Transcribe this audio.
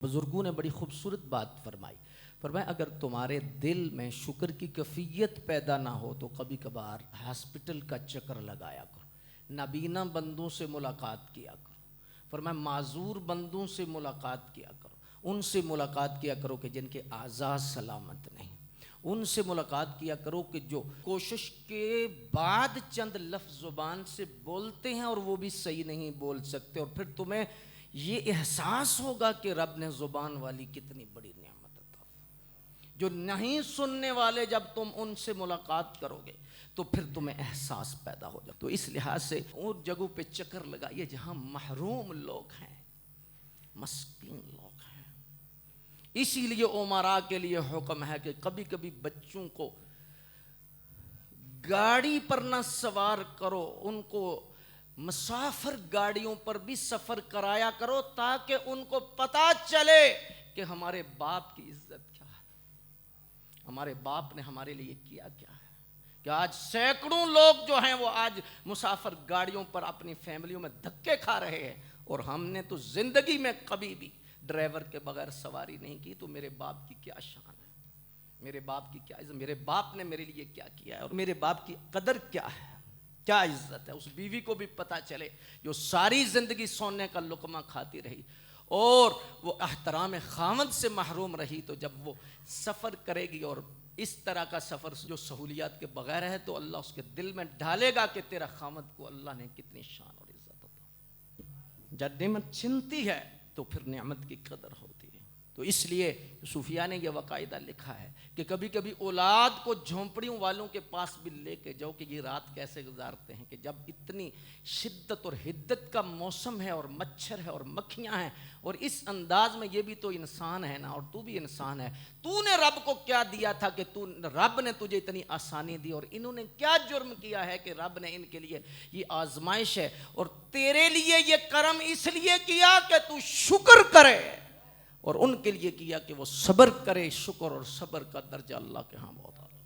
بزرگوں نے بڑی خوبصورت بات فرمائی. فرمایا اگر تمہارے دل میں شکر کی کیفیت پیدا نہ ہو تو کبھی کبھار ہاسپٹل کا چکر لگایا کرو, نابینا بندوں سے ملاقات کیا کرو. فرمایا معذور بندوں سے ملاقات کیا کرو, ان سے ملاقات کیا کرو کہ جن کے اعضاء سلامت نہیں, ان سے ملاقات کیا کرو کہ جو کوشش کے بعد چند لفظ زبان سے بولتے ہیں اور وہ بھی صحیح نہیں بول سکتے, اور پھر تمہیں یہ احساس ہوگا کہ رب نے زبان والی کتنی بڑی نعمت عطا. جو نہیں سننے والے جب تم ان سے ملاقات کرو گے تو پھر تمہیں احساس پیدا ہو جائے. تو اس لحاظ سے ان جگہوں پہ چکر لگائیے جہاں محروم لوگ ہیں, مسکین لوگ ہیں. اسی لیے امراء کے لیے حکم ہے کہ کبھی کبھی بچوں کو گاڑی پر نہ سوار کرو, ان کو مسافر گاڑیوں پر بھی سفر کرایا کرو تاکہ ان کو پتہ چلے کہ ہمارے باپ کی عزت کیا ہے, ہمارے باپ نے ہمارے لیے کیا کیا ہے. کہ آج سینکڑوں لوگ جو ہیں وہ آج مسافر گاڑیوں پر اپنی فیملیوں میں دھکے کھا رہے ہیں, اور ہم نے تو زندگی میں کبھی بھی ڈرائیور کے بغیر سواری نہیں کی. تو میرے باپ کی کیا شان ہے, میرے باپ کی کیا عزت, میرے باپ نے میرے لیے کیا کیا ہے, اور میرے باپ کی قدر کیا ہے, کیا عزت ہے. اس بیوی کو بھی پتہ چلے جو ساری زندگی سونے کا لقمہ کھاتی رہی اور وہ احترام خامد سے محروم رہی, تو جب وہ سفر کرے گی اور اس طرح کا سفر جو سہولیات کے بغیر ہے تو اللہ اس کے دل میں ڈالے گا کہ تیرا خامد کو اللہ نے کتنی شان اور عزت عطا. جب نعمت چنتی ہے تو پھر نعمت کی قدر ہوتی ہے. تو اس لیے صوفیاء نے یہ باقاعدہ لکھا ہے کہ کبھی کبھی اولاد کو جھونپڑیوں والوں کے پاس بھی لے کے جاؤ کہ یہ رات کیسے گزارتے ہیں, کہ جب اتنی شدت اور حدت کا موسم ہے اور مچھر ہے اور مکھیاں ہیں, اور اس انداز میں یہ بھی تو انسان ہے نا, اور تو بھی انسان ہے. تو نے رب کو کیا دیا تھا کہ رب نے تجھے اتنی آسانی دی, اور انہوں نے کیا جرم کیا ہے کہ رب نے ان کے لیے یہ آزمائش ہے, اور تیرے لیے یہ کرم اس لیے کیا کہ تو شکر کرے, اور ان کے لیے کیا کہ وہ صبر کرے. شکر اور صبر کا درجہ اللہ کے ہاں بہت اعلیٰ.